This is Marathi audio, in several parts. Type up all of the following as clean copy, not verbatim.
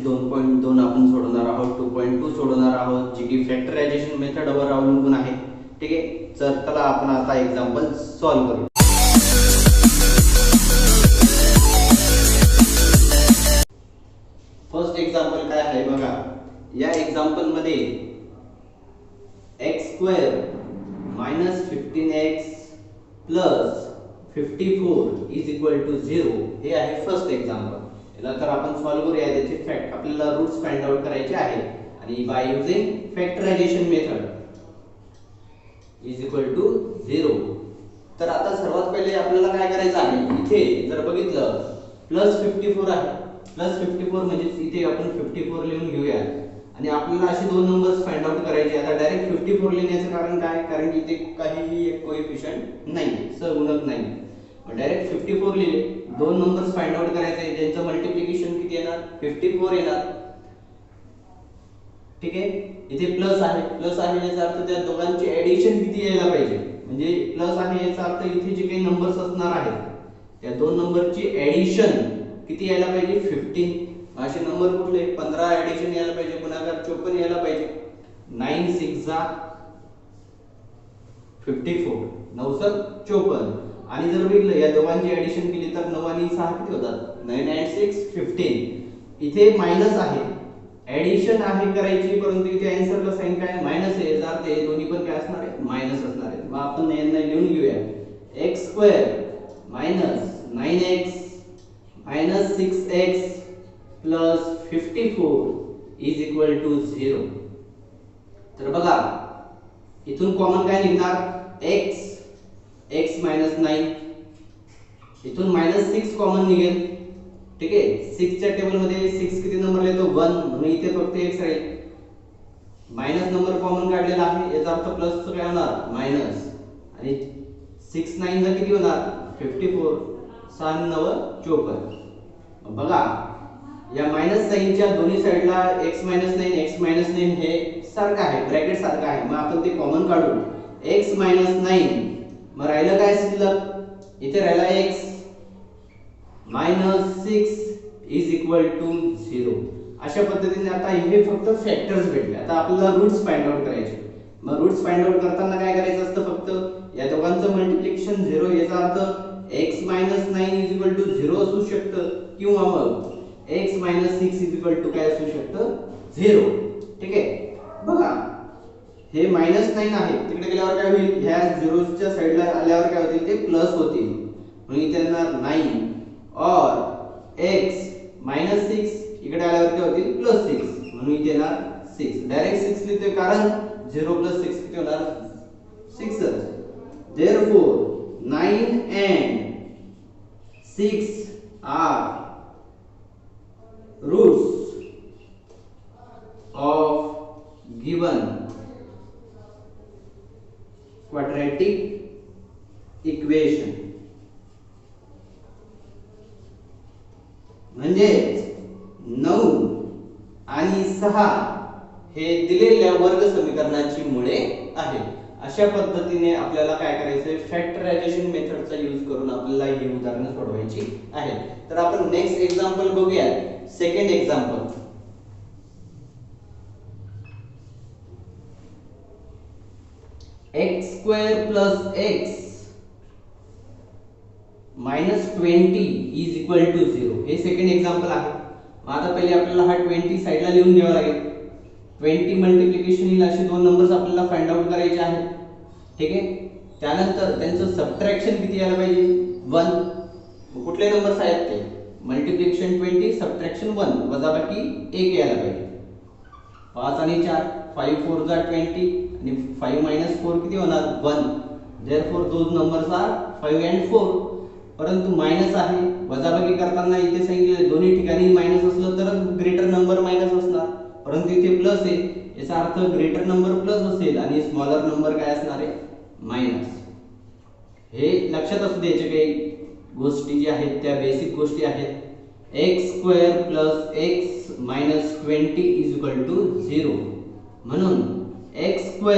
2.2 आपण सोडवणार आहोत, 2.2 सोडवणार आहोत, जी की फॅक्टरायझेशन मेथडवर अवलंबून आहे. ठीक आहे, तर चला आपण आता एक्झाम्पल सॉल्व्ह करू. फर्स्ट एक्झाम्पल काय आहे बघा. या एक्झाम्पल मध्ये x² - 15x + 54 = 0 हे आहे फर्स्ट एक्झाम्पल. याला तर आपण सॉल्व्ह करूया. त्याचे फॅक्ट आपल्याला रूट्स फाइंड आउट करायचे आहे आणि बाय युजिंग फॅक्टरायझेशन मेथड = 0. तर आता सर्वात पहिले आपल्याला काय करायचं आहे, इथे जर बघितलं +54 आहे. +54 म्हणजे इथे आपण 54 लिहून घेऊया आणि आपल्याला असे दोन नंबर्स फाइंड आउट करायचे. आता डायरेक्ट 54 लिहिण्याचं कारण काय, कारण इथे काहीही एक कोएफिशियंट नाही, सहगुणक नाही. मग डायरेक्ट 54 लिहिले. दोन नंबर्स फाइंड आउट करायचे ज्यांचं मल्टिप्लिकेशन किती येणार, 54 येणार. ठीक आहे, इथे प्लस आहे याचा अर्थ त्या दोघांची ऍडिशन किती यायला पाहिजे, म्हणजे प्लस आहे याचा अर्थ इथे जे काही नंबर्स असणार आहेत त्या दोन नंबरची ऍडिशन किती यायला पाहिजे, 15. असे नंबर कुठले, 15 ऍडिशन यायला पाहिजे, गुणाकार 54 यायला पाहिजे. 9 6 54, 9 54. आणि जर बघितलं या दोघांची ऍडिशन केली तर 9 आणि 6 किती होतात, 9 and 6 15. इथे मायनस आहे, ऍडिशन आहे करायची, परंतु इथे आन्सरला साइन काय मायनस आहे, याचा अर्थ हे दोन्ही पण काय असणार आहे, मायनस असणार आहे. मग आपण यांना लिहून घेऊया. x² - 9x - 6x + 54 = 0. तर बघा इथून कॉमन काय निघणार, x - 9. इथून -6 कॉमन निघेल. ठीक आहे, 6 च्या टेबल मध्ये 6 किती नंबर येतो, 1, म्हणून इथे फक्त x राहील. मायनस नंबर कॉमन काढलेला आहे, याचा अर्थ प्लसचं काय होणार, मायनस. आणि 6 9 ला किती होणार, 54. 6 9 54. बघा या मायनस साइनच्या दोन्ही साइडला x - 9 हे सारखं आहे, ब्रॅकेट सारखं आहे. मग आपण ते कॉमन काढू, x - 9. मग राहिलं काय शिल्लक, इथे राहिला x -6 = 0. अशा पद्धतीने आता हे फक्त फॅक्टर्स भेटले. आता आपल्याला रूट्स फाइंड आउट करायचे. मग रूट्स फाइंड आउट करताना काय करायचं असतं, फक्त या दोघांचं मल्टिप्लिकेशन 0, याचा अर्थ x - 9 = 0 असू शकतं, किंवा मग x - 6 काय असू शकतं, 0. ठीक आहे, बघा हे -9 आहे, तिकडे गेल्यावर काय होईल, ह्या 0 च्या साइडला आल्यावर काय होतील, ते प्लस होतील. म्हणून इथे येणार 9 और x - 6 इकडे आल्यावर काय होतील, +6, म्हणून इथे येणार 6. डायरेक्ट 6 लिहितोय कारण 0 + 6 किती होणार, 6. therefore 9 and 6 are roots of given quadratic equation. म्हणजे 9 आणि 6 हे दिलेल्या वर्ग समीकरणाची मुळे आहेत. अशा पद्धतीने आपल्याला काय करायचंय, फॅक्टरायझेशन मेथडचा यूज करून आपल्याला ही उदाहरणे सोडवायची आहेत. तर आपण नेक्स्ट एक्झाम्पल बघूया. Second example, x² + x - 20 = 0. हे सेकंड एक्झाम्पल आहे. आता पहिले आपल्याला हा 20 साइडला लिहून घ्यावा लागेल. 20 मल्टिप्लिकेशन येईल असे दोन नंबर्स आपल्याला फाइंड आउट करायचे आहेत. ठीक आहे, त्यानंतर त्यांचं सबट्रॅक्शन किती यायला पाहिजे, 1. कुठले नंबर्स आहेत ते, मल्टिप्लिकेशन 20 सबट्रॅक्शन 1, वजाबाकी 1 यायला पाहिजे. 5 आणि 4, 5 4 20 आणि 5 - 4 किती होणार, 1. therefore दोन नंबर्स आर 5 and 4. परंतु मायनस आहे, वजाबाकी करताना इथे सांगितले दोन्ही ठिकाणी मायनस असलं तर ग्रेटर नंबर मायनस असणार, परंतु इथे प्लस आहे, याचा अर्थ ग्रेटर नंबर प्लस असेल आणि स्मॉलर नंबर काय असणार आहे, मायनस. हे लक्षात असू द्यायचे काही गोष्टी जी आहेत त्या बेसिक गोष्टी आहेत. x² + x - 20 = 0. म्हणून x²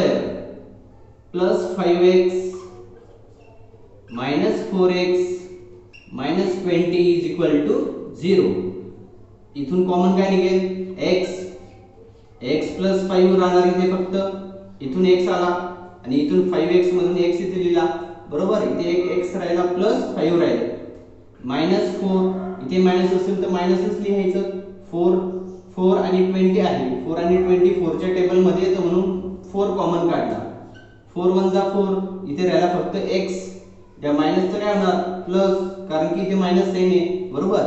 + 5x - 4x - 20 = 0. इथून कॉमन काय निघेल x, x प्लस 5 राहणार इथे फक्त, इथून x आला आणि इथून 5x मधून x इथे लिहिला बरोबर, इथे एक x राहिला प्लस 5 राहिले मायनस 4, इथे मायनस असेल तर मायनसच लिहायचं, 4 आणि 20 आहे, 4 आणि 20 4 च्या टेबल मध्ये येतं म्हणून 4 कॉमन काढला, 4 1 जा 4, इथे राहिला फक्त x, या मायनसचं काय होणार प्लस, कारण की इथे मायनस साइन आहे बरोबर,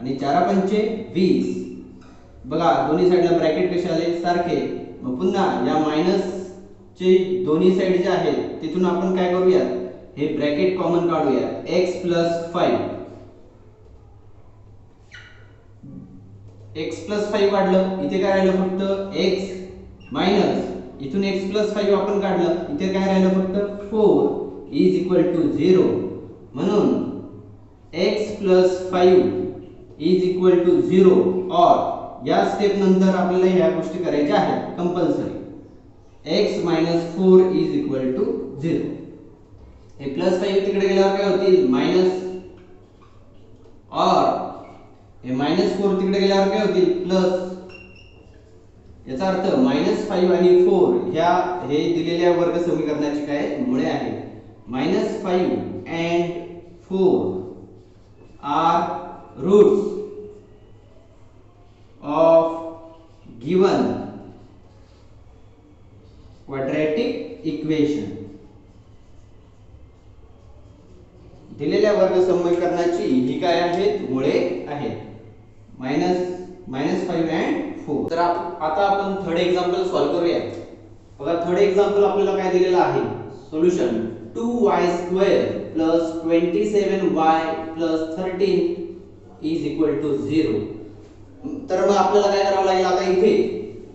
आणि 4 पंचे 20, बघा दोन्ही साइडला ब्रॅकेट कसे आले सारखे, मग पुन्हा या मायनस चे दोन्ही साइड जे आहेत तिथून आपण काय करूया, हे ब्रॅकेट कॉमन काढूया, x प्लस 5, x प्लस 5 काढलं, इथे काय राहिलं फक्त x मायनस, इथून x प्लस 5 आपण काढलं, इथे काय राहिलं फक्त 4 इज इक्वल टू 0, म्हणून x plus 5 is equal to 0, और या स्टेप नंतर आपल्याला ह्या गोष्टी करायच्या आहेत compulsory, x minus 4 is equal to 0, हे प्लस 5 तिकडे गेल्यावर काय होतील मायनस, और हे मायनस 4 तिकडे गेल्यावर काय होतील प्लस, याचा अर्थ मायनस 5 आणि 4 ह्या हे दिलेल्या वर्ग समीकरणाची काय मुळे आहेत, minus 5 and 4 are roots of given quadratic equation, दिलेल्या वर्ग समीकरणाची ही काय आहेत मुळे आहेत, मायनस 5 and 4. तर आता आपण थर्ड एक्झाम्पल सॉल्व्ह करूया. बघा थर्ड एक्झाम्पल आपल्याला काय दिलेलं आहे, सोल्युशन 2y² + 27y + 13 = 0. तर मग आपल्याला काय करावं लागेल, आता इथे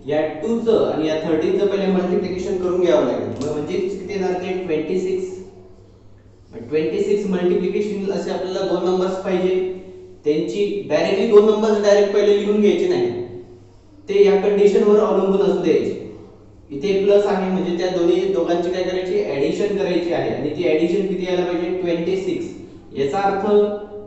या 2 चं आणि या 13 चं पहिले मल्टिप्लिकेशन करून घ्यावं लागेल, म्हणजे किती येणार ते 26 मल्टिप्लिकेशन असे आपल्याला दोन नंबर्स पाहिजे, त्यांची डायरेक्टली दोन नंबर्स डायरेक्ट पहिले लिहून घ्यायचे नाही, ते या कंडिशनवर अवलंबून असू द्यायचे. इथे प्लस आहे म्हणजे त्या दोघांची काय करायची ऍडिशन करायची आहे, आणि ती ऍडिशन किती यायला पाहिजे 26. याचा अर्थ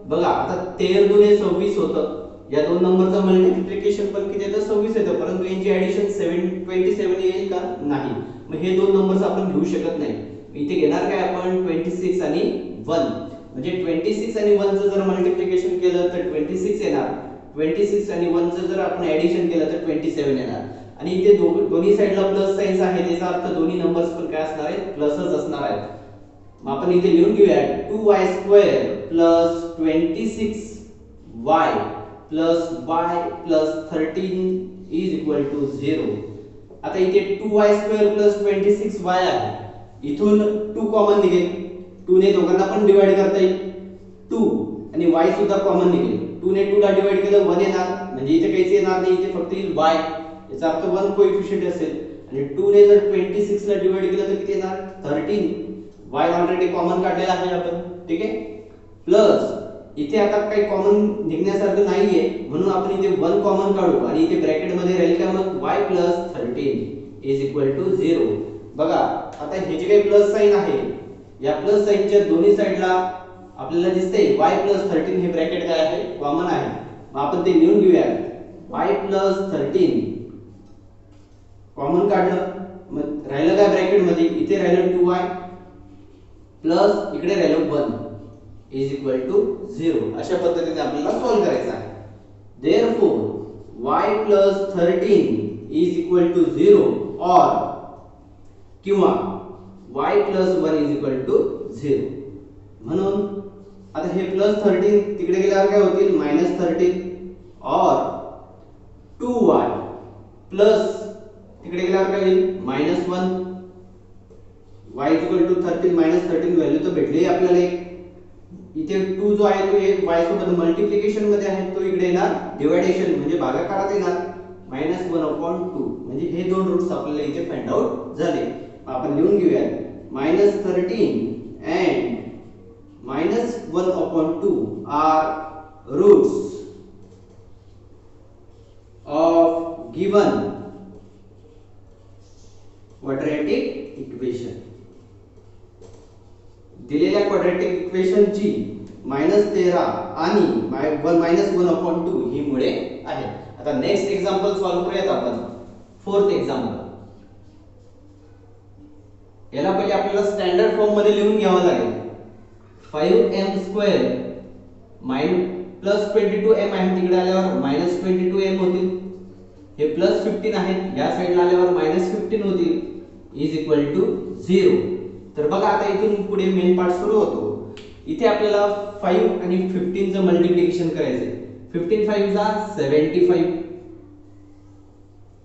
बघा आता 13 दुने 26 होतं, या दोन नंबरचं मल्टिप्लिकेशन पण किती येतं 26 येतं, परंतु यांची ऍडिशन 27 येईल का नाही, मग हे दोन नंबर्स आपण घेऊ शकत नाही. इथे घेणार काय आपण 26 आणि 1, म्हणजे 26 आणि 1 चं जर मल्टिप्लिकेशन केलं तर 26 येणार, 26 आणि 1 चं जर आपण ऍडिशन केलं तर 27 येणार, आणि इथे दोन्ही साइडला प्लस साइन्स आहे, त्याचा अर्थ दोन्ही नंबर्स पण काय असणार आहेत प्लसच असणार आहेत. मग आपण इथे लिहून घेऊया 2y² + 26y + y + 13 = 0. आता इथे 2y² + 26y आहे, इथून 2 कॉमन निघेल, 2 ने दोघांना पण डिवाइड करता येईल 2, आणि y सुद्धा कॉमन निघेल, 2 ने 2 ला डिवाइड केलं 1 येणार, म्हणजे इथे काहीच येणार नाही, इथे फक्त येईल y, याचा अर्थ 1 कोएफिशिएंट असेल, आणि 2 ने जर 26 ला डिवाइड केलं तर किती येणार 13, y ऑलरेडी कॉमन काढलेला आहे आपण, ठीक आहे, प्लस इथे आता काही कॉमन निघण्यासारखं नाहीये म्हणून आपण इथे 1 कॉमन काढू, आणि इथे ब्रॅकेट मध्ये राहील का मग y + 13 = 0. बघा आता हे जे काही प्लस साइन आहे, या प्लस साइनच्या दोन्ही साइडला आपल्याला दिसते y + 13 हे ब्रॅकेट काय आहे कॉमन आहे, मग आपण ते लिहून घेऊया y + 13 कॉमन काढलं, मग राहिलं काय ब्रॅकेट मध्ये, इथे राहिलं 2y प्लस इकडे राहिलं 1 = 0. अशा पद्धतीने आपल्याला सॉल्व्ह करायचं आहे. Therefore y + 13 = 0 or किंवा y + 1 = 0. म्हणून आता हे +13 तिकडे गेल्यावर काय होतील -13 और 2y प्लस तिकडे गेल्यावर काय होईल -1, y = 13 -13 व्हॅल्यू तर भेटली आपल्याला एक, इथे 2 जो आहे तो y सोबत मल्टिप्लिकेशन मध्ये आहे, तो इकडे येणार डिव्हायडेशन म्हणजे भागाकारात येणार -1/2, म्हणजे हे दोन रूट्स आपल्याला इथे फाइंड आउट झाले. आपण लिहून घेऊया -13 and -1/2 are roots of given quadratic equation. दिलेल्या क्वाड्रॅटिक इक्वेशनची -13 आणि -1/2 ही मुळे आहे. आता नेक्स्ट एक्झाम्पल सॉल्व्ह करूयात आपण. Fourth example. याला पहिले आपल्याला स्टँडर्ड फॉर्म मध्ये लिहून घ्यावं लागेल. 5m² प्लस 22m आहे, तिकडे आल्यावर मायनस 22m होतील. हे प्लस 15 आहेत, या साइडला आल्यावर मायनस 15 होतील, इज इक्वल टू 0. तर बघा आता इथून पुढे मेन पार्ट सुरू होतो. इथे आपल्याला 5 आणि 15 चं मल्टिप्लिकेशन करायचंय. 15 5 जा 75.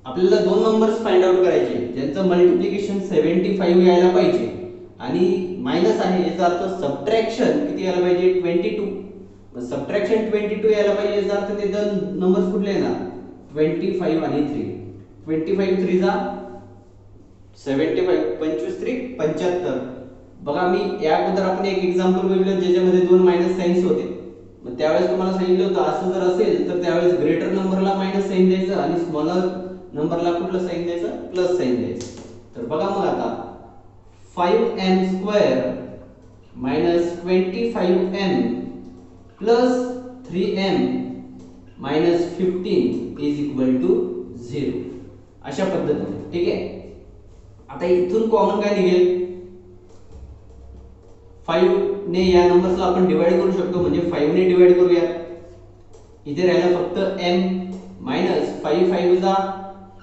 आपल्याला दोन नंबर्स फाइंड आउट करायचे ज्यांचं मल्टिप्लिकेशन 75 यायला पाहिजे आणि मायनस आहे, याचा अर्थ सबट्रॅक्शन किती यायला पाहिजे 22. सबट्रॅक्शन 22 यायला पाहिजे, याचा अर्थ ते दोन नंबर्स कुठले येणार 25 आणि 3. 25 3 जा 75, 25 3 75. बघा मी या अगोदर आपण एक एक्झाम्पल बघितलं ज्याच्यामध्ये दोन मायनस साइन्स होते. मग त्यावेळेस तुम्हाला सांगितलं होतं असं जर असेल तर त्यावेळेस ग्रेटर नंबरला मायनस साइन द्यायचं आणि स्मॉलर नंबरला कुठलं साइन द्यायचं प्लस साइन द्यायचं. तर बघा मग आता 5m² minus 25m plus 3m minus 15 is equal to 0. अशा पद्धतीने. ठीक आहे. आता इथून कॉमन काय निघेल 5 ने या नंबर्सला आपण डिवाइड करू शकतो, म्हणजे 5 ने डिवाइड करूया. इथे राहिला फक्त m मायनस 5 5 जा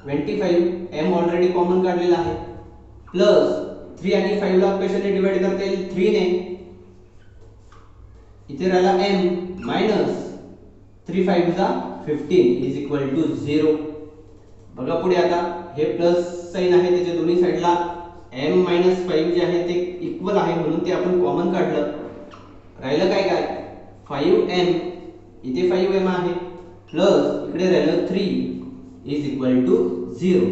25, m ऑलरेडी कॉमन काढलेला आहे, प्लस 3 आणि 5 ला कशाने डिवाइड करता येईल 3 ने. इथे राहिला m मायनस 3 5 जा 15 इज इक्वल टू 0. बघा पुढे आता हे प्लस साइन आहे, त्याच्या दोन्ही साइडला m मायनस 5 जे आहे ते इक्वल आहे म्हणून ते आपण कॉमन काढलं. राहिलं काय काय 5m, इथे 5m आहे, प्लस इकडे राहिलं 3 इज इक्वल टू 0.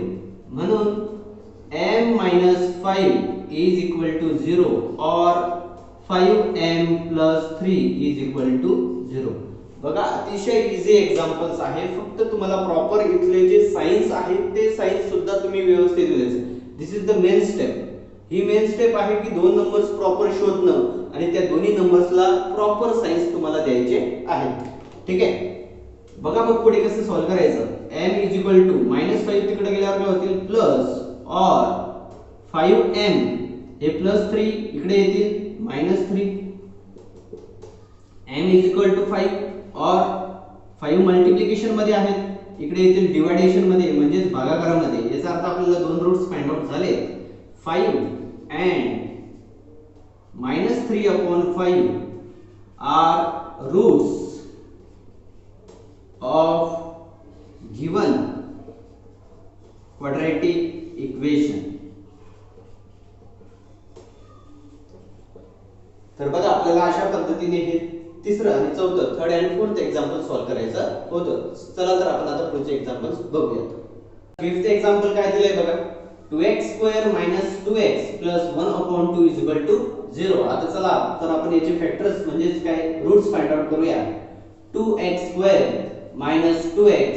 म्हणून m minus 5 is equal to 0 और 5m plus 3 is equal to 0. बघा अतिशय इझी एक्झाम्पल्स आहे. फक्त तुम्हाला प्रॉपर इथले जे साइन्स आहेत ते साइन्स सुद्धा तुम्ही व्यवस्थित लिहायचे. This is the main step. ही मेन स्टेप आहे की दोन नंबर्स प्रॉपर शोधणं आणि त्या दोन्ही नंबर्सला प्रॉपर साइन्स तुम्हाला द्यायचे आहेत. ठीक आहे. बघा मग पुढे कसं सॉल्व्ह करायचं. m is equal to minus 5 तिकडे गेल्यावर काय होतील प्लस और 5m हे प्लस 3 इकडे येतील minus 3. m is equal to 5 और 5 मल्टिप्लिकेशन मध्ये आहेत, इकडे येतील डिवायडेशन मध्ये म्हणजेच भागाकारामध्ये. याचा अर्थ आपल्याला दोन रूट्स फाइंड आउट झाले. 5 and -3/5 are roots of given quadratic equation. तर बघा आपल्याला अशा पद्धतीने हे तिसरं आणि चौथं third and fourth example solve करायचं होतं. चला तर आपण आता पुढचे एक्झाम्पल्स बघूयात. फिफ्थ एक्झाम्पल काय दिलंय बघा 2x² - 2x + 1/2 is equal to 0. आता चला तर आपण याचे फॅक्टर्स म्हणजेच काय रूट्स फाइंड आउट करूया. 2x² - 2x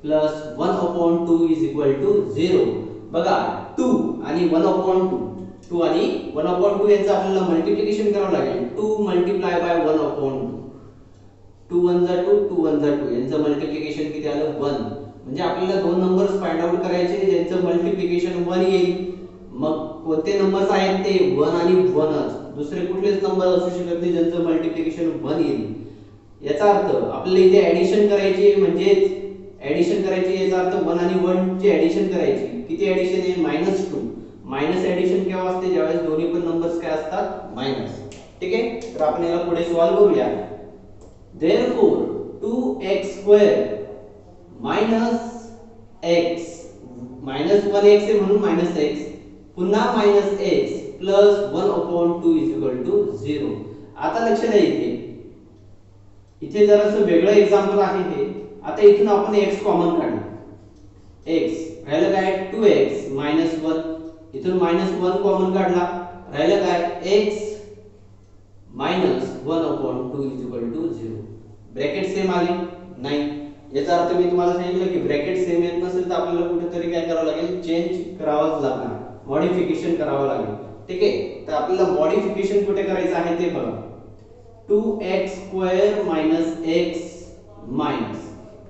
+ 1/2 is equal to 0. बघा 2 आणि 1/2 2 आणि 1/2 यांचं आपल्याला मल्टिप्लिकेशन करावं लागेल. 2 × 1/2 2 1 जा 2 2 1 जा 2 यांचं मल्टिप्लिकेशन किती आलं 1. म्हणजे आपल्याला दोन नंबर्स फाइंड आउट करायचे ज्यांचं मल्टिप्लिकेशन 1 येईल. मग कोणते नंबर्स आहेत ते 1 आणि 1च. दुसरे कुठलेच नंबर असू शकत नाही ज्यांचं मल्टिप्लिकेशन 1 येईल. याचा अर्थ आपल्याला इथे ऍडिशन करायची म्हणजेच ऍडिशन करायची याचा अर्थ 1 आणि 1 ची ऍडिशन करायची. किती ऍडिशन आहे -2. मायनस ऍडिशन केव्हा असते ज्यावेळेस दोन्ही पण नंबर्स काय असतात मायनस. ठीक आहे. तर आपण याला पुढे सॉल्व्ह करूया. therefore 2x² - x -1x आहे म्हणून -x पुन्हा -x + 1/2 इज इक्वल टू 0. आता लक्ष द्या इथे जरासं वेगळं एक्झाम्पल आहे हे. आता इथून आपण x कॉमन काढणार. x राहिलं काय 2x - 1 इथून -1 कॉमन काढला राहिलं काय x - 1/2 is equal to 0. Bracket same आली नाही. याचा अर्थ मी तुम्हाला सांगितलं की ब्रॅकेट सेम येत नसेल तर आपल्याला कुठेतरी काय करावं लागेल चेंज करावंच लागणार, मॉडिफिकेशन करावं लागेल. ठीक आहे. तर आपल्याला मॉडिफिकेशन कुठे करायचं आहे ते बघा. 2x² - x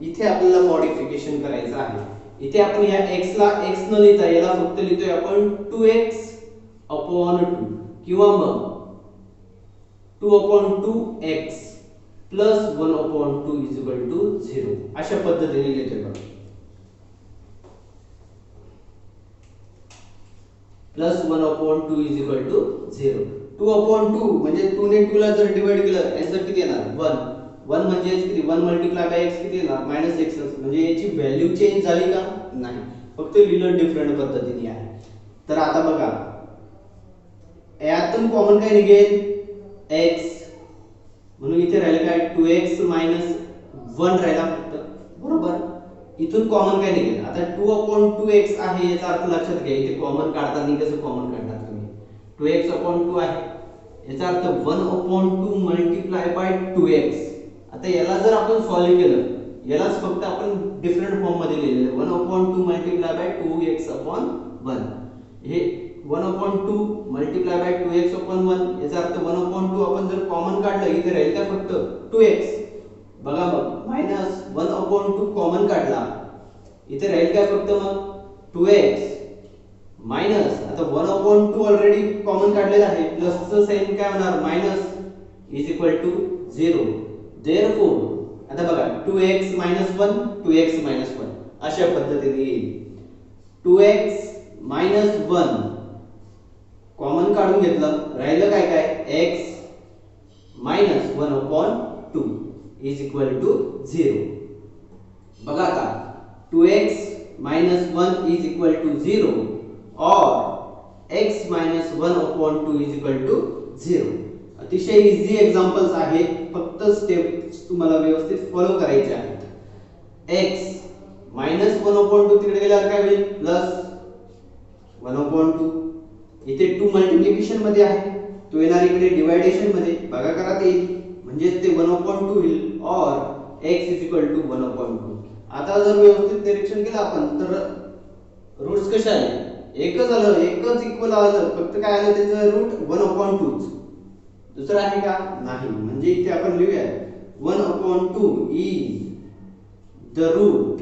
इथे आपल्याला मॉडिफिकेशन करायचं आहे. इथे आपण या x ला x न लिहिता याला फक्त लिहितोय आपण 2x upon 2 किंवा मग 2 upon 2x plus 1 upon 2 is equal to 0 अशा पद्धतीने लिहितोय बघा. Plus 1 upon 2 is equal to 0. 2 upon 2 म्हणजे 2 ने 2 ला जर डिवाइड केलं आन्सर किती येणार 1. 1 म्हणजे किती 1 मल्टिप्लाय बाय x किती येणार -x म्हणजे याची व्हॅल्यू चेंज झाली का नाही, फक्त लिहिलं डिफरंट पद्धतीने आहे. तर आता बघा यातून कॉमन काय निघेल x म्हणून इथे राहिलं काय 2x 1 राहिला फक्त बरोबर. इथून कॉमन काय निघेल आता 2 upon 2x आहे याचा अर्थ लक्षात घ्या. इथे कॉमन काढताना कसं कॉमन काढणार तुम्ही 2x upon 2 आहे याचा अर्थ 1 upon 2 मल्टिप्लाय बाय 2x. आता याला जर आपण सॉल्व्ह केलं यालाच फक्त आपण डिफरंट फॉर्म मध्ये लिहिलेलं 1 upon 2 multiply bye 2x upon 1. हे 1 upon 2 multiply bye 2x upon 1 याचा अर्थ 1 upon 2 आपण जर कॉमन काढलं इथे राहील काय फक्त 2x. बघा मग मायनस 1 upon 2 कॉमन काढला इथे राहील काय फक्त मग 2x मायनस आता 1 upon 2 ऑलरेडी कॉमन काढलेला आहे प्लसचं साइन काय होणार minus is equal to 0. Therefore आता बघा 2x 1 2x 1 अशा पद्धतीने येईल. 2x 1 कॉमन काढून घेतलं राहिलं काय काय x 1 upon 2 is equal to 0. बघा आता 2x 1 is equal to 0 or x 1 upon 2 is equal to 0. अतिशय इझी एक्झाम्पल्स आहेत, फक्त स्टेप्स तुम्हाला व्यवस्थित फॉलो करायचे आहेत. x 1 upon 2 तिकडे गेल्यावर काय होईल प्लस 1 upon 2. इथे 2 मल्टिप्लिकेशन मध्ये आहे तो येणार इकडे डिवायडेशन मध्ये बघा करा ते म्हणजे ते 1 upon 2 होईल और x is equal to 1 upon 2. आता जर व्यवस्थित निरीक्षण केलं आपण तर रूट्स कसे आले एकच आलं एकच इक्वल आलं फक्त काय आलं त्याचं रूट 1 upon 2 दुसरं आहे का नाही. म्हणजे इथे आपण लिहूया 1 upon 2 is the root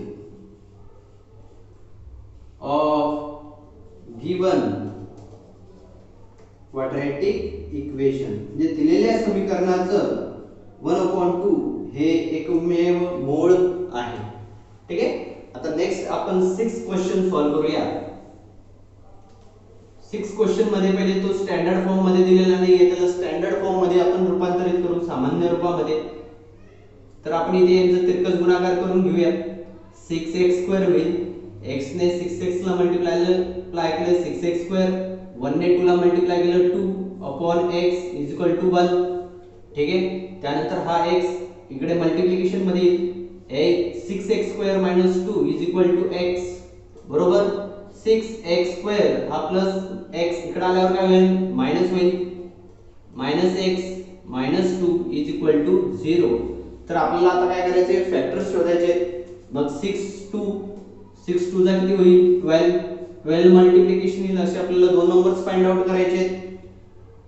of given quadratic equation. म्हणजे दिलेल्या समीकरणाचं 1 upon 2 हे एकमेव मूळ आहे. ठीक आहे. आता नेक्स्ट आपण 6 क्वेश्चन सॉल्व्ह करूया. 6 क्वेश्चन मध्ये पहिले तो स्टँडर्ड फॉर्म मध्ये दिलेला नाहीये त्याला स्टँडर्ड फॉर्म मध्ये आपण रूपांतरित करू सामान्य रूपामध्ये. तर आपण इथे यांचा तिरकस गुणाकार करून घेऊया. 6x² होईल x ने 6x ला मल्टिप्लाय केलं 6x², 1 ने 2 ला मल्टिप्लाय केलं 2 upon x is equal to 1. ठीक आहे. त्यानंतर हा x इकडे मल्टिप्लिकेशन मध्ये येईल 6x² - 2 is equal to x बरोबर. 6x² हा प्लस x इकडे आल्यावर काय होईल मायनस होईल -x - 2 इज इक्वल टू 0. तर आपल्याला आता काय करायचे फॅक्टर्स शोधायचे. मग 6 2 चा किती होईल 12 मल्टिप्लिकेशन येईल असे आपल्याला दोन नंबर्स फाइंड आउट करायचे.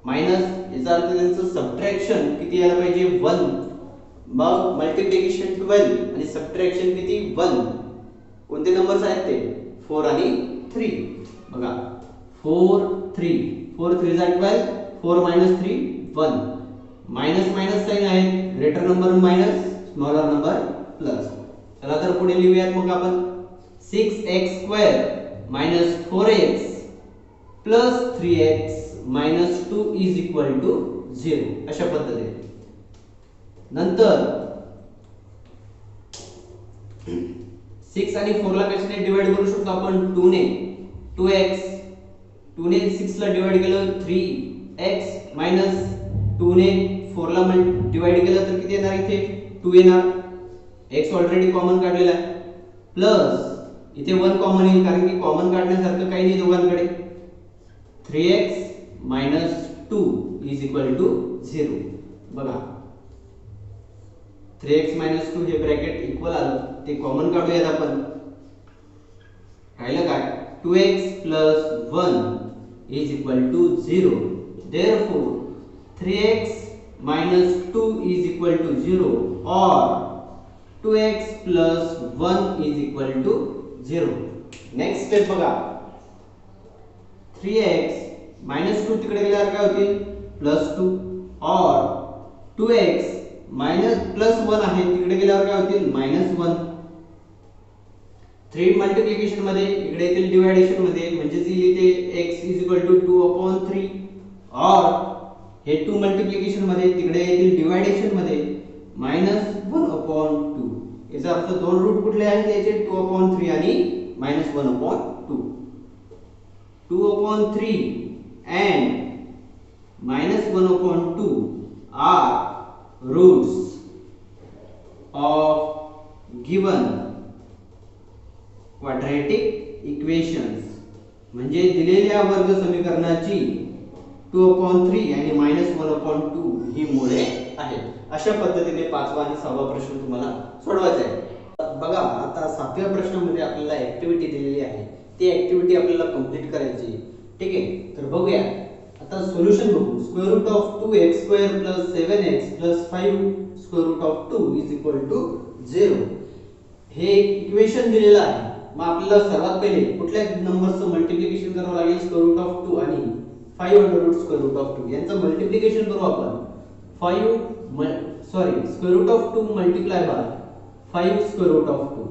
मायनस याचा अर्थ त्यांचं सबट्रॅक्शन किती यायला पाहिजे 1. मग मल्टिप्लिकेशन 12 आणि सबट्रॅक्शन किती 1. कोणते नंबर्स आहेत ते 4 आणि 3. बघा 4 3 जा 12 4 - 3 1 मायनस मायनस साइन आहे greater number minus smaller number plus. चला तर पुढे लिहूयात मग आपण 6x² - 4x plus 3x - 2 is equal to 0 अशा पद्धतीने. नंतर 6 आणि 4 ला कशाने डिवाइड करू शकतो आपण 2 ने 2x 2 ने 6 ला डिवाइड केलं 3x मायनस 2 ने 4 ला डिवाइड केलं तर किती येणार इथे 2 येणार. x ऑलरेडी कॉमन काढलेला आहे प्लस इथे 1 कॉमन येईल कारण की कॉमन काढण्यासारखं काही नाही दोघांकडे. 3x - 2 is equal to 0. बघा 3x - 2 हे ब्रॅकेट इक्वल आलं ते कॉमन काढूयात आपण. राहिलं काय 2x + 1 is equal to 0. Therefore 3x - 2 is equal to 0 और 2x plus 1 is equal to 0. Next step बघा, 3x minus 2 तिकडे गेल्यावर काय होतील plus 2 और 2x minus plus 1 आहे तिकडे गेल्यावर काय होतील minus 1. 3 मल्टिप्लिकेशन मध्ये इकडे येतील डिव्हायडेशन मध्ये, म्हणजे इथे x is equal to 2/3 और हे 2 मल्टिप्लिकेशन मध्ये तिकडे येतील डिव्हायडेशन मध्ये -1/2. याचा अर्थ दोन रूट कुठले आहेत याचे 2/3 आणि -1/2. 2/3 and -1/2 are roots of given quadratic equations. म्हणजे दिलेल्या वर्ग समीकरणाची 2/3 आणि -1/2 ही मुळे आहेत. अशा पद्धतीने पाचवा आणि सहावा प्रश्न तुम्हाला सोडवायचा आहे. बघा, आता सातव्या प्रश्नामध्ये आपल्याला ऍक्टिव्हिटी दिलेली आहे, ती ऍक्टिव्हिटी आपल्याला कंप्लीट करायची. ठीक आहे, तर बघूया आता सोल्युशन बघू. Square root of 2x² + 7x + 5 square root of 2 is equal to 0. हे इक्वेशन दिलेलं आहे. मग आपल्याला सर्वात पहिले कुठल्या नंबरचं मल्टिप्लिकेशन करावं लागेल? स्क्वेअर रूट ऑफ 2 आणि 5 under root square root of 2 यांचं मल्टिप्लिकेशन करू आपण. Square root of 2 multiply by 5 square root of 2.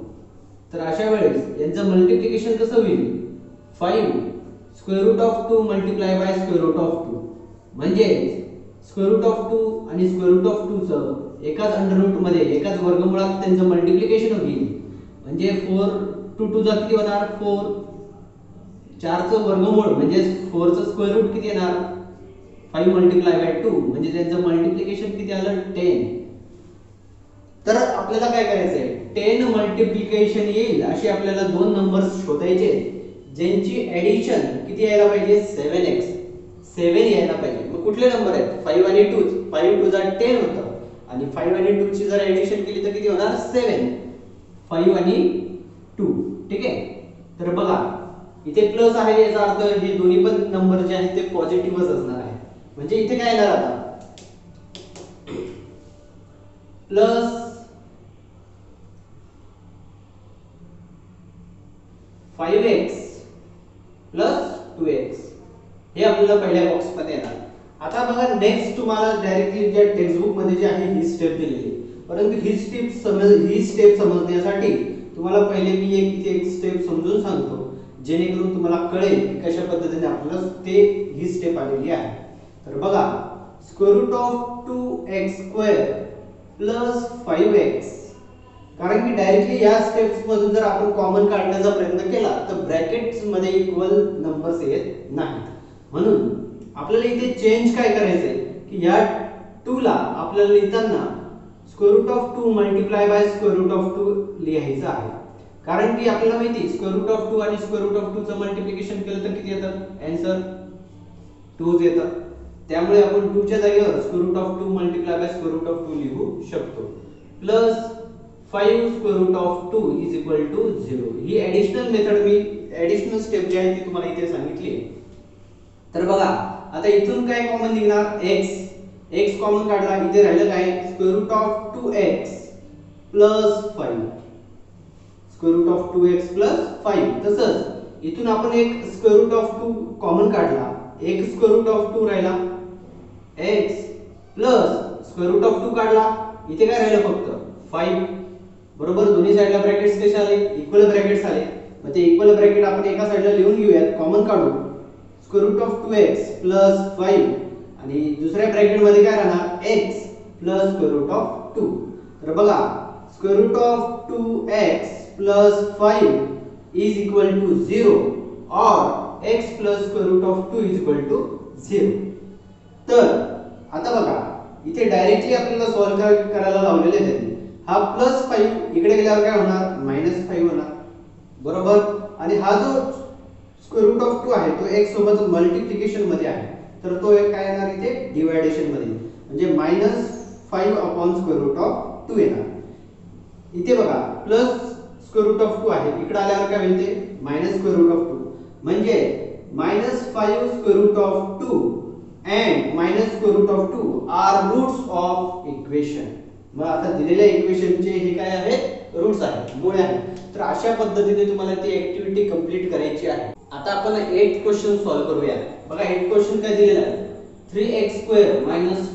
तर अशा वेळेस यांचं मल्टिप्लिकेशन कसं होईल? 5 square root of 2 multiply by square root of 2, म्हणजे स्क्वेअर रूट ऑफ 2 आणि स्क्वेअर रूट ऑफ 2 चं एकाच अंडर रूट मध्ये एकाच वर्गमुळात त्यांचं मल्टिप्लिकेशन होईल. म्हणजे 4 2 2 जा किती होणार? 4. 4 चं वर्गमूळ म्हणजे 4 चं स्क्वेअर रूट किती येणार? 5 मल्टिप्लाय बाय 2, म्हणजे त्यांचं मल्टिप्लिकेशन किती आलं? 10. तर आपल्याला काय करायचंय? 10 मल्टिप्लिकेशन येईल असे आपल्याला दोन नंबर्स शोधायचे ज्यांची ऍडिशन किती यायला पाहिजे? 7x 7 यायला पाहिजे. मग कुठले नंबर आहेत? 5 आणि 2. 5 2 जा 10 होतं आणि 5 आणि 2 ची जर ऍडिशन केली तर किती होणार? 7. 5 आणि 2. ठीक आहे, तर बघा इथे प्लस आहे, याचा अर्थ हे दोन्ही पण नंबर जे आहेत ते पॉझिटिव्हच असणार आहे. म्हणजे इथे काय येणार आता? प्लस 5x प्लस 2x हे आपल्याला पहिल्या बॉक्स मध्ये येणार. आता बघा, नेक्स्ट तुम्हाला डायरेक्टली ज्या टेक्स्टबुक मध्ये जे आहे ही स्टेप दिलेली, परंतु ही स्टेप समजण्यासाठी तुम्हाला पहिले मी एक स्टेप समजून सांगतो, जेणेकरून तुम्हाला कळेल की कशा पद्धतीने आपल्याला ही स्टेप आलेली आहे. तर बघा, square root of 2x² plus 5x, कारण की डायरेक्टली या स्टेप्स मधून जर आपण कॉमन काढण्याचा प्रयत्न केला तर ब्रॅकेट्स मध्ये इक्वल नंबर्स येत नाहीत. म्हणून आपल्याला इथे चेंज काय करायचंय की या 2 ला आपल्याला लिहिताना square root of 2 multiply by square root of 2 लिहायचं आहे. कारण की आपल्याला माहिती स्क्वेअर रूट ऑफ 2 आणि स्क्वेअर रूट ऑफ 2 चं मल्टिप्लिकेशन केलं तर किती येतं? आन्सर 2 येतं. त्यामुळे आपण 2 च्या जागेवर square root of 2 multiply by square root of 2 लिहू शकतो. Plus 5 square root of 2 is equal to 0. ही ऍडिशनल मेथड, मी ऍडिशनल स्टेप जी आहे ती तुम्हाला इथे सांगितली. तर बघा, आता इथून काय कॉमन निघणार? x कॉमन काढला, इथे राहिलं काय? Square root of 2x plus 5. Square root of 2x plus 5. तसंच इथून आपण एक स्क्वेअर रूट ऑफ 2 कॉमन काढला, एक स्क्वेअर रूट ऑफ 2 राहिला, x plus square root of 2 काढला, इथे काय राहिलं? फक्त 5. बरोबर, दोन्ही साइडला ब्रॅकेट्स कसे आले? इक्वल ब्रॅकेट्स आले. मग ते इक्वल ब्रॅकेट आपण एका साइडला लिहून घेऊयात, कॉमन काढू. Square root of 2x plus 5 आणि दुसऱ्या ब्रॅकेट मध्ये काय राहणार? x plus square root of 2. तर बघा, square root of 2x plus 5 is equal to 0 और x plus square root of 2 is equal to 0. तर आता बघा, इथे डायरेक्टली आपल्याला सॉल्व्ह करायला लावलेले आहे त्यांनी. हा प्लस 5 इकडे गेल्यावर काय होणार? -5 होणार. बरोबर, आणि हा जो स्क्वेअर रूट ऑफ 2 आहे तो x सोबत मल्टिप्लिकेशन मध्ये आहे, तर तो एक काय येणार इथे? डिव्हायडेशन मध्ये, म्हणजे -5 अपॉन स्क्वेअर रूट ऑफ 2 येणार. इथे बघा, प्लस स्क्वेअर रूट ऑफ 2 आहे, इकडे आल्यावर काय होईल ते? मायनस स्क्वेअर रूट ऑफ 2, म्हणजे -5 square root of 2 and minus square root of 2 are roots of equation. मग आता दिलेल्या इक्वेशनचे हे काय आहेत, रूट्स आहेत, मुळे आहेत. तर अशा पद्धतीने तुम्हाला ती ऍक्टिव्हिटी कंप्लीट करायची आहे. आता आपण 8th क्वेश्चन सॉल्व्ह करूया. बघा 8th क्वेश्चन काय दिलेला आहे, 3x² -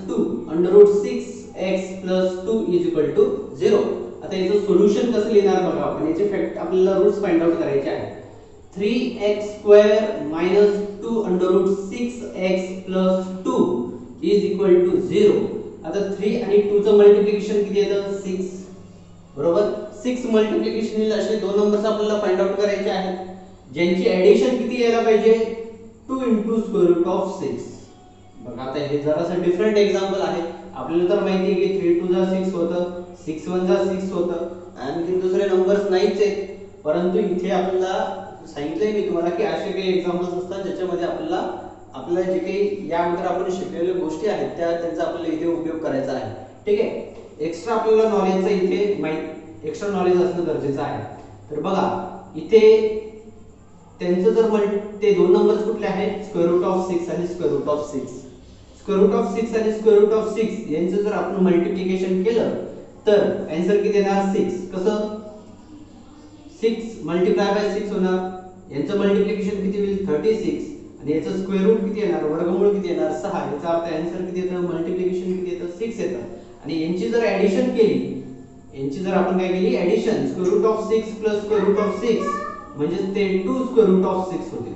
2 √6x + 2 = 0. आता याचं सोल्युशन कसं लिहिणार बघा आपण. याचे फॅक्ट आपल्याला रूट्स फाइंड आउट करायचे आहेत. 3x² - 2 √6x + 2 = 0. आता 3 आणि 2 चं मल्टिप्लिकेशन किती येतं, 6. बरोबर, 6 मल्टिप्लिकेशन येईल असे दोन नंबर्स आपल्याला फाइंड आउट करायचे आहेत, ज्यांची ऍडिशन किती यायला पाहिजे, 2 × √6. बघा आता हे जरासं डिफरंट एक्झाम्पल आहे. आपल्याला तर माहिती आहे की 3 × 2 = 6 होतं, 6 × 1 = 6 होतं, आणखी दुसरे नंबर्स नाहीच आहेत. परंतु इथे आपल्याला सांगितलंय मी तुम्हाला की असे काही एक्झाम्पल्स असतात ज्याच्यामध्ये आपल्याला जे काही या अगोदर आपण शिकलेल्या गोष्टी आहेत त्यांचा आपल्याला इथे उपयोग करायचा आहे. ठीक आहे, एक्स्ट्रा आपल्याला नॉलेजचं इथे एक्स्ट्रा नॉलेज असणं गरजेचं आहे. तर बघा इथे त्यांचं जर ते दोन नंबर्स कुठले आहेत, √6 आणि √6. √6 आणि √6 यांचं जर आपण मल्टिप्लिकेशन केलं तर आन्सर किती येणार, 6. कसं, 6 × 6 होणार. यांचं मल्टिप्लिकेशन किती होईल, 36. आणि याचं स्क्वेअर रूट किती येणार, वर्गमूळ किती येणार, 6. याचा अर्थ आन्सर किती येतं, मल्टिप्लिकेशन किती येतं, 6 येतं. आणि यांची जर ऍडिशन केली, यांची जर आपण काय केली, ऍडिशन √6 + √6 म्हणजे ते 2 √6 होतील.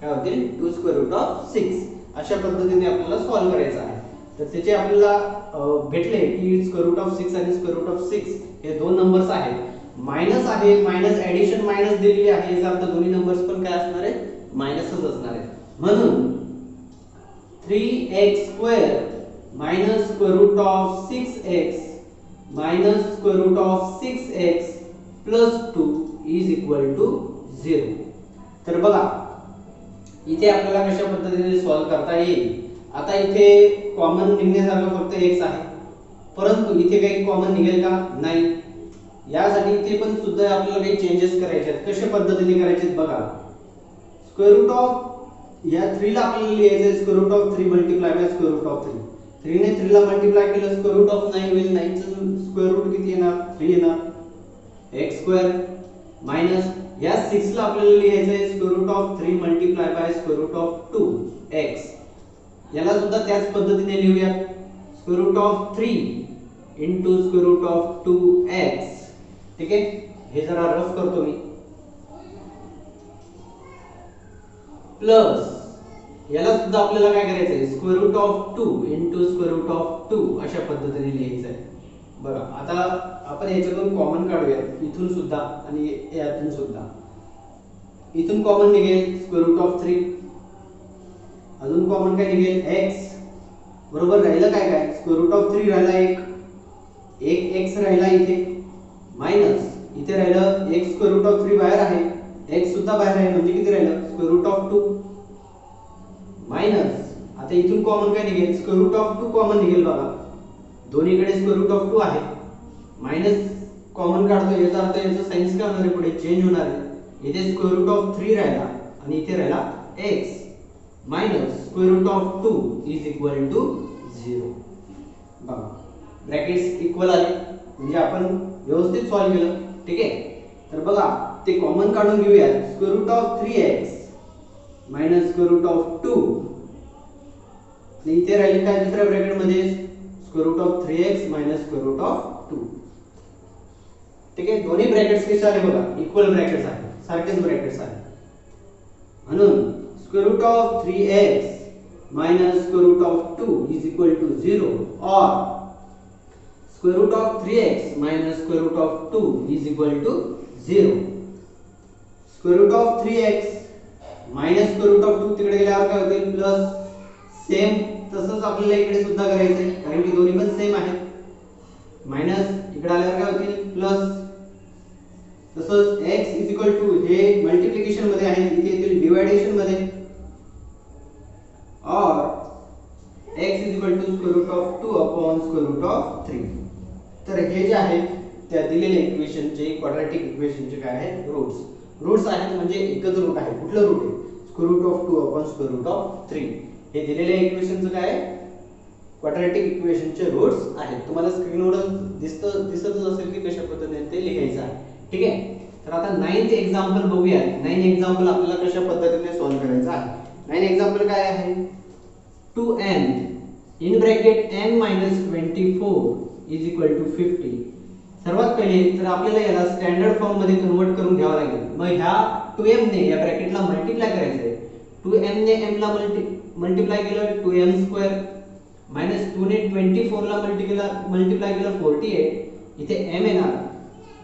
काय होतील, 2 √6. अशा पद्धतीने आपल्याला सॉल्व्ह करायचं आहे. तर त्याचे आपल्याला भेटले की √6 आणि √6 हे दोन नंबर्स आहेत. मायनस आहे, मायनस ऍडिशन मायनस दिलेली आहे, याचा अर्थ दोन्ही नंबर्स पण काय असणार आहेत, मायनसच असणार आहेत. म्हणून 3x² - √6x - √6x + 2 = 0. तर बघा इथे आपल्याला कशा पद्धतीने सॉल्व्ह करता येईल. आता इथे कॉमन निघण्यासारखं फक्त x आहे, परंतु इथे काही कॉमन निघेल का, नाही. यासाठी इथे पण सुद्धा आपल्याला काही चेंजेस करायचे आहेत. कशा पद्धतीने करायचे आहेत बघा. या 3 ला आपल्याला लिहायचं √3 × √3. 3 ने 3 ला मल्टिप्लाय केलं √9 होईल. 9 चं स्क्वेअर रूट किती येणार, 3 येणार. x² मायनस या 6 ला आपल्याला लिहायचं आहे √3 × √2x. याला सुद्धा त्याच पद्धतीने लिहूया, √3 × √2x. ठीक आहे, हे जरा रफ करतो मी. प्लस याला सुद्धा आपल्याला काय करायचं आहे, √2 × √2 अशा पद्धतीने लिहायचं आहे. बघा आता आपण याच्यातून कॉमन काढूया, इथून सुद्धा आणि यातून सुद्धा. इथून कॉमन निघेल √3. अजून कॉमन काय निघेल, x. बरोबर, राहिलं काय काय, √3 राहिला, एक x राहिला इथे, मायनस इथे राहिलं x √3 बाहेर आहे, x सुद्धा बाहेर आहे, म्हणजे किती राहिलं, √2 मायनस. आता इथून कॉमन काय निघेल, √2 कॉमन निघेल. बघा दोन्हीकडे √2 आहे, मायनस कॉमन काढतो, याचा अर्थ याचं साइन्स काय होणार आहे, पुढे चेंज होणार आहे. इथे √3 राहिला आणि इथे राहिला x मायनस √2 = 0. बघा ब्रॅकेट्स इक्वल आले म्हणजे आपण व्यवस्थित सॉल्व्ह केलं. ठीक आहे, तर बघा ते कॉमन काढून घेऊया, √3x मायनस √2. इथे राहिले काय दुसऱ्या ब्रॅकेट मध्ये, √3x मायनस √2. ठीक आहे, दोन्ही ब्रॅकेट्स कसे आले बघा, इक्वल ब्रॅकेट्स आहेत, सारखेच ब्रॅकेट्स आहेत. म्हणून √3x minus √2 = 0 or √3x minus √2 = 0. √3x minus √2 तिकडे गेल्यावर काय होईल, प्लस. सेम तसंच आपल्याला इकडे सुद्धा करायचंय, कारण की दोन्ही पण सेम आहेत. मायनस इकडे आल्यावर काय होतील, प्लस. तसंच x हे मल्टिप्लिकेशन मध्ये आहे, इथे येतील डिव्हायडेशन मध्ये. और x √2/√3. तर हे जे आहेत त्या दिलेल्या इक्वेशनचे, क्वाड्रॅटिक इक्वेशनचे काय आहेत, रूट्स आहेत. म्हणजे एकच रूट आहे. कुठलं रूट आहे, √2/√3. हे दिलेल्या इक्वेशनचं काय आहे, क्वाड्रॅटिक इक्वेशनचे रूट्स आहेत. तुम्हाला स्क्रीनवर दिसतच असेल की कशा पद्धतीने ते लिहायचं आहे. ठीक आहे. तर आता 9th एक्झाम्पल बघूया. 9 एक्झाम्पल आपल्याला कशा पद्धतीने सॉल्व्ह करायचं आहे. 9 एक्झाम्पल काय आहे? 2n in bracket n minus 24 is equal to 50. सर्वात पहिले तर आपल्याला याला स्टँडर्ड फॉर्म मध्ये कन्वर्ट करून घ्यावं लागेल. मग ह्या 2m ने या ब्रॅकेटला मल्टिप्लाय करायचं आहे. 2m ने m ला मल्टिप्लाय केलं 2m स्क्वेअर मायनस 2 ने 24 ला मल्टिप्लाय केलं 48. इथे m येणार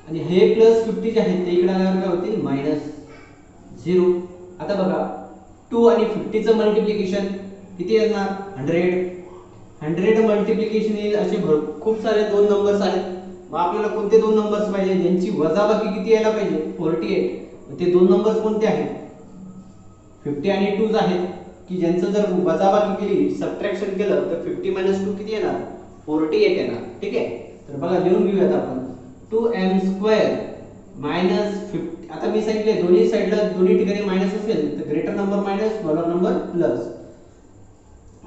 आणि हे प्लस 50 जे आहेत ते इकडे आल्यावर काय होतील -0. आता बघा 2 आणि 50 चं मल्टिप्लिकेशन किती येणार 100 मल्टिप्लिकेशन येईल. असे खूप सारे दोन नंबर्स आहेत. मग आपल्याला कोणते दोन नंबर्स पाहिजे ज्यांची वजाबाकी किती यायला पाहिजे 48. ते दोन नंबर्स कोणते आहेत 50 आणि 2 आहेत की ज्यांचं जर वजाबाकी केली सबट्रॅक्शन केलं तर 50 - 2 किती येणार 48 येणार. ठीक आहे. तर बघा लिहून घेऊयात आपण 2m स्क्वेअर मायनस 50. आता मी सांगितले दोन्ही साइडला दोन्ही ठिकाणी मायनस असेल तर greater number minus smaller number plus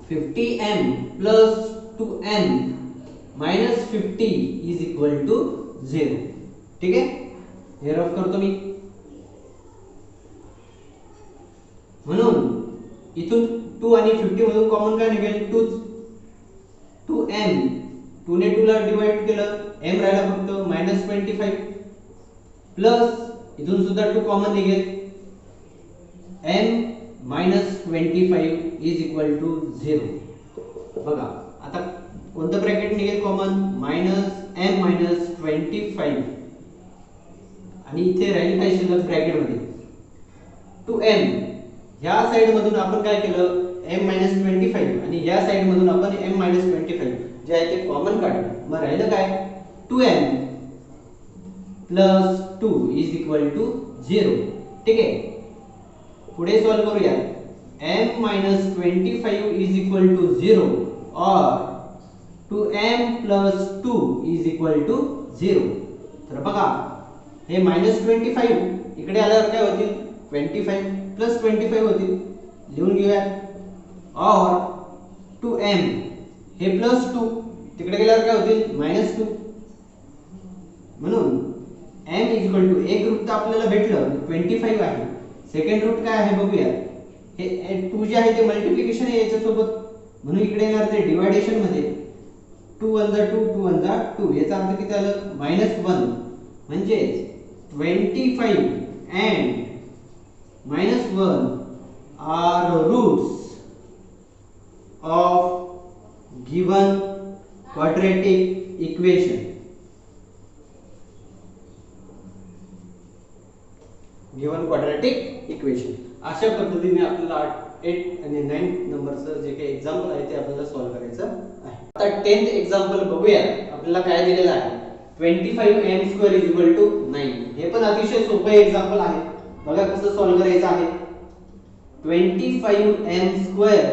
50m plus 2m minus 50 is equal to 0. ठीक आहे. हे रफ करतो मी. म्हणून इथून 2 आणि 50 मधून कॉमन काय निघेल 2m 2 ने 2 ला डिवाइड केलं m राहिला फक्त -25 प्लस इथून सुद्धा 2 कॉमन निघेल m -25 इज इक्वल टू 0. बघा आता कोणतं ब्रॅकेट निघेल कॉमन -m -25 आणि इथे राहील काय शिल्लक ब्रॅकेट मध्ये 2m. ह्या साइड मधून आपण काय केलं m -25 आणि ह्या साइड मधून आपण m -25 जे आहे ते कॉमन काढलं. मग राहिलं काय 2m plus 2 is equal to 0. ठीक आहे. पुढे सॉल्व करूया. m -25 इज इक्वल टू 0 और 2m plus 2 is equal to 0. तर बघा हे -25 इकडे आल्यावर काय होतील 25 प्लस 25 होतील. लिहून घेऊया. और 2m हे प्लस 2 तिकडे गेल्यावर काय होतील -2. म्हणून m इज इक्वल टू एक रूट तर आपल्याला भेटलं 25 आहे. सेकंड रूट काय आहे बघूया. हे 2 जे आहे ते मल्टिप्लिकेशन आहे याच्या सोबत म्हणून इकडे येणार ते डिवायडेशन मध्ये 2 1 जा 2 2 1 जा 2 याचा अर्थ किती आलं -1 म्हणजे 25 and -1 are roots of given quadratic equation. Given quadratic equation. अशा पद्धतीने आपल्याला 8 आणि 9 नंबरचं जे काही एक्झाम्पल आहे ते आपल्याला सॉल्व्ह करायचं आहे. आता 10th एक्झाम्पल बघूया. आपल्याला काय दिलेलं आहे 25m² इज इक्वल टू 9. हे पण अतिशय सोपं एक्झाम्पल आहे. बघा कसं सॉल्व्ह करायचं आहे. 25m²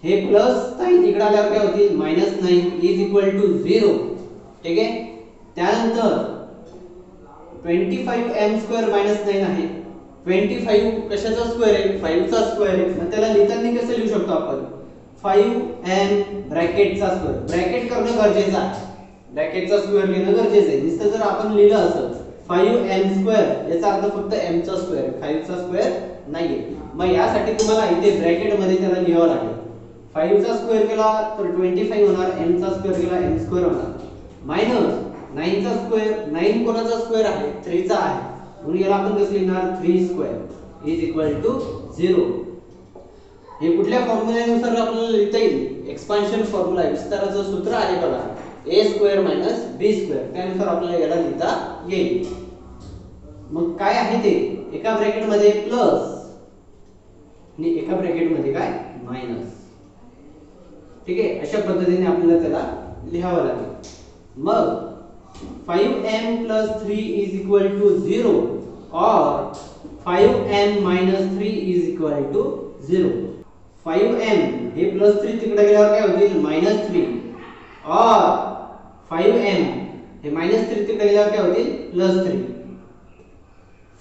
हे प्लस साइन इकडे आल्यावर काय होतील -9 इज इक्वल टू 0. ठीक आहे. त्यानंतर 25m² -9 आहे. 25 कशाचा स्क्वेअर आहे 5 चा स्क्वेअर आहे. मग त्याला लिहिताना कसं लिहू शकतो आपण 5m ब्रॅकेटचा स्क्वेअर. ब्रॅकेट करणं गरजेचं आहे. ब्रॅकेटचा स्क्वेअर लिहिणं गरजेचं आहे. नुसतं जर आपण लिहिलं असं 5m² याचा अर्थ फक्त m चा स्क्वेअर 5 चा स्क्वेअर नाहीये. मग यासाठी तुम्हाला इथे ब्रॅकेट मध्ये त्याला लिहावं लागेल. 5 चा स्क्वेअर केला तर 25 होणार. m चा स्क्वेअर केला m² होणार. मायनस 9 चा स्क्वेअर 9 कोणाचा स्क्वेअर आहे 3 चा आहे. म्हणून याला आपण कसं लिहिणार 3² इज इक्वल टू 0. हे कुठल्या फॉर्म्युल्यानुसार आपल्याला लिहिता येईल एक्सपान्शन फॉर्म्युला विस्ताराचं सूत्र आहे बघा a² - b². त्यानुसार आपल्याला याला लिहिता येईल. मग काय आहे ते एका ब्रॅकेट मध्ये प्लस आणि एका ब्रॅकेट मध्ये काय मायनस. ठीक आहे. अशा पद्धतीने आपल्याला त्याला लिहावं लागेल. मग 5m + 3 is equal to 0 or 5m - 3 is equal to 0. 5m हे +3 तिकडे गेल्यावर काय होईल -3 और 5m हे -3 तिकडे गेल्यावर काय होईल +3.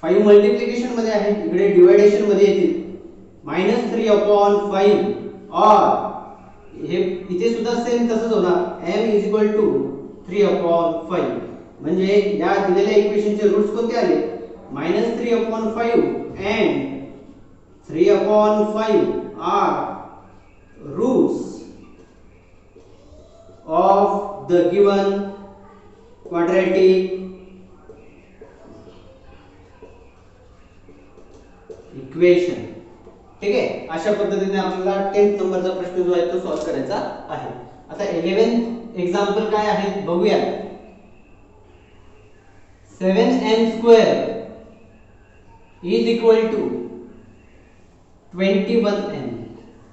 5 मल्टिप्लिकेशन मध्ये आहे इकडे डिवायडेशन मध्ये येतील -3/5 और हे इथे सुद्धा सेम तसंच होणार m इज इक्वल टू 3/5 म्हणजे या दिलेल्या इक्वेशनचे रूट्स कोणते आले -3/5 and 3/5 are roots of the given quadratic equation. ठीक आहे, अशा पद्धतीने आपल्याला 10th नंबरचा प्रश्न जो आहे तो सॉल्व्ह करायचा आहे. आता 11th एक्झाम्पल काय आहे बघूया. 7n² is equal to 21n.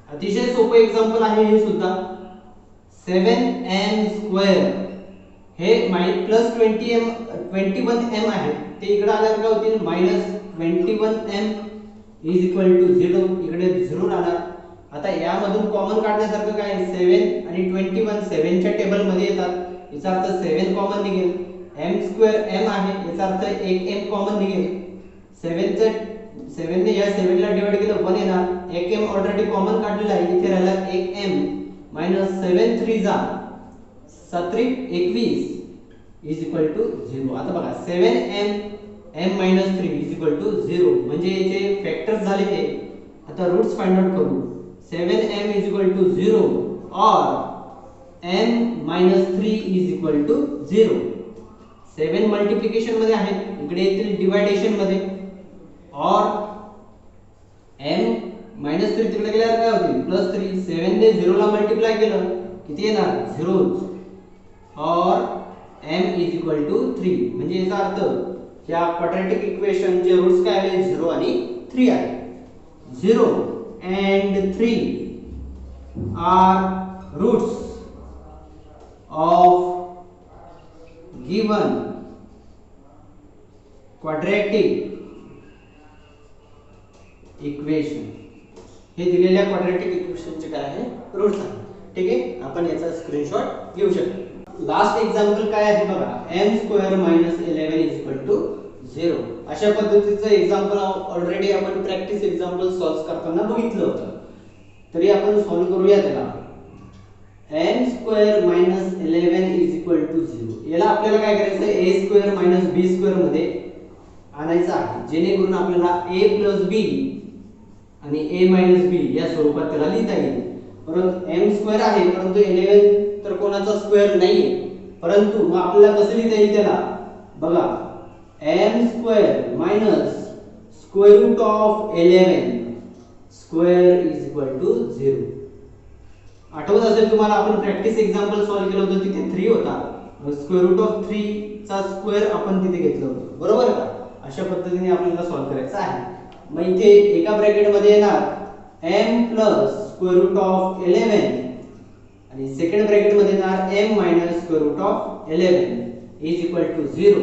अतिशय सोपं एक्झाम्पल आहे हे सुद्धा. 7n² हे प्लस 21m आहे, ते इकडे आल्यावर काय होतील -21m इज इक्वल टू 0. इकडे 0 राहणार. आता यामधून कॉमन काढण्यासारखं काय 7 आणि 21 7 च्या टेबल मध्ये येतात, याचा अर्थ 7 कॉमन निघेल. m² m आहे, याचा अर्थ 1m कॉमन निघेल. 7 ने या 7 ला डिवाइड केलं 1 येणार. 1m ऑलरेडी कॉमन काढलेला आहे, इथे राहिला 1m -7 3 जा 7 21 इज इक्वल टू 0. आता बघा 7m m-3 is equal to 0 म्हणजे याचे फॅक्टर्स झाले हे. आता रूट्स फाइंड आउट करू. 7m इज इक्वल टू 0 और m-3 is equal to 0. 7 multiplication मध्ये आहे, इकडे येतील डिवायडेशन मध्ये. और m-3 तिकडे गेल्यावर काय होतील +3. 7 ने 0 ला मल्टिप्लाय केलं किती येणार 0. और m इज इक्वल टू 3 म्हणजे याचा अर्थ या क्वाड्रॅटिक इक्वेशन चे रूट्स काय आले 0 आणि 3 आहे. 0 and 3 are roots of given quadratic equation. हे दिलेल्या क्वाड्रॅटिक इक्वेशनचे काय आहे रूट्स आहे. ठीक आहे, आपण याचा स्क्रीनशॉट घेऊ शकतो. लास्ट एग्जांपल काय आहे बघा. m² - 11 is equal to 0. अशा पद्धतीचं एग्जांपल ऑलरेडी आपण प्रॅक्टिस एग्जांपल सॉल्व्ह करताना बघितलं होतं, तरी आपण सॉल्व्ह करूया त्याला. m² - 11 is equal to 0. याला आपल्याला काय करायचं आहे a² - b² मध्ये आणायचं आहे, जेणेकरून आपल्याला a + b आणि a - b या स्वरूपात त्याला लिहिता येईल. परंतु m² आहे, परंतु 11 तर कोणाचा स्क्वेअर नाहीये, परंतु मग आपल्याला कसं लिहिता येईल त्याला बघा. m² - square root of 11 square is equal to 0. आठवत असेल तुम्हाला आपण प्रॅक्टिस एग्जांपल सॉल्व्ह केलं होतं, तिथे 3 होता. स्क्वेअर रूट ऑफ 3 चा स्क्वेअर आपण तिथे घेतलं होतं, बरोबर का. अशा पद्धतीने आपल्याला सॉल्व्ह करायचं आहे. मग इथे एका ब्रॅकेट मध्ये येणार m + स्क्वेअर रूट ऑफ 11 आणि सेकंड ब्रॅकेट मध्ये येणार m - square root of 11 is equal to 0.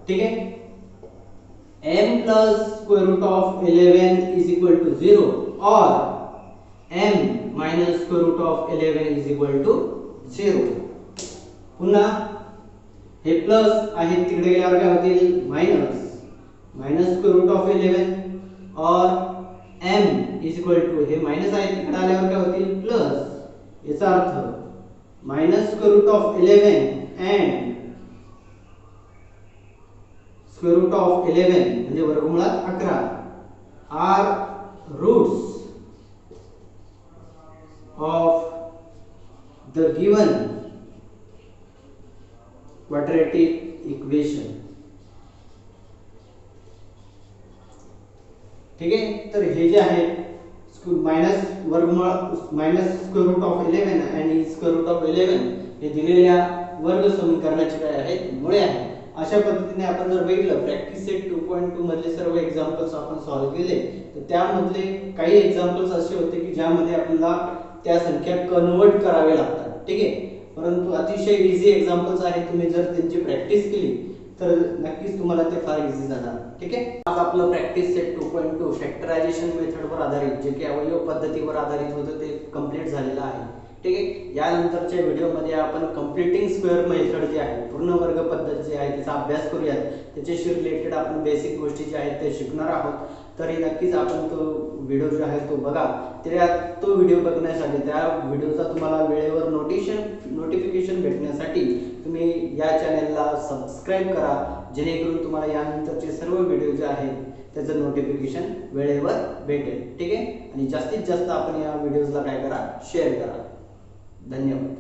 ठीक आहे, m + square root of 11 is equal to 0 और m - square root of 11 is equal to 0. पुन्हा हे प्लस आहे, तिकडे गेल्यावर काय होतील मायनस स्क्वेअर रूट ऑफ 11 और m इज इक्वल टू हे मायनस आहे, तिकडे आल्यावर काय होतील प्लस. याचा अर्थ -square root of 11 and square root of 11 म्हणजे वर्गमुळात 11 are roots of the given quadratic equation. ठीक आहे, तर हे जे आहे मायनस वर्गमूळ स्क्वेअर रूट ऑफ 11 आणि स्क्वेअर रूट ऑफ 11 हे दिलेल्या वर्ग समीकरणाचे काय आहेत मुळे आहे. अशा पद्धतीने आपण जर बघितलं प्रॅक्टिस सेट 2.2 मधले सर्व एग्जांपल्स आपण सॉल्व्ह केले, तर त्यामधले काही एग्जांपल्स असे होते की ज्यामध्ये आपल्याला त्या संख्या कन्वर्ट करावे लागतात. ठीक आहे, परंतु अतिशय इझी एग्जांपल्स आहेत. तुम्ही जर त्यांची प्रॅक्टिस केली तर नक्कीच तुम्हाला ते फार इझी जाणार. ठीक आहे, आज आपलं प्रॅक्टिस सेट 2.2 फॅक्टरायझेशन मेथडवर आधारित जे की अवयव पद्धतीवर आधारित होतं ते कंप्लीट झालेलं आहे. ठीक आहे, यानंतरच्या व्हिडिओमध्ये आपण कंप्लीटिंग स्क्वेअर मेथड जे आहे पूर्ण वर्ग पद्धत जी आहे त्याचा अभ्यास करूयात. त्याच्याशी रिलेटेड आपण बेसिक गोष्टी ज्या आहेत ते शिकणार आहोत. तरी नक्कीच आपण तो व्हिडिओ जो आहे तो बघा. तो व्हिडिओ बघण्यासाठी, त्या व्हिडिओचा तुम्हाला वेळेवर नोटिफिकेशन भेटण्यासाठी तुम्ही या चॅनलला सबस्क्राईब करा, जेणेकरून तुम्हाला यानंतरचे सर्व व्हिडिओ जे आहेत त्याचं नोटिफिकेशन वेळेवर भेटेल. ठीक आहे. आणि जास्तीत जास्त आपण या व्हिडिओजला काय करा, शेअर करा. धन्यवाद.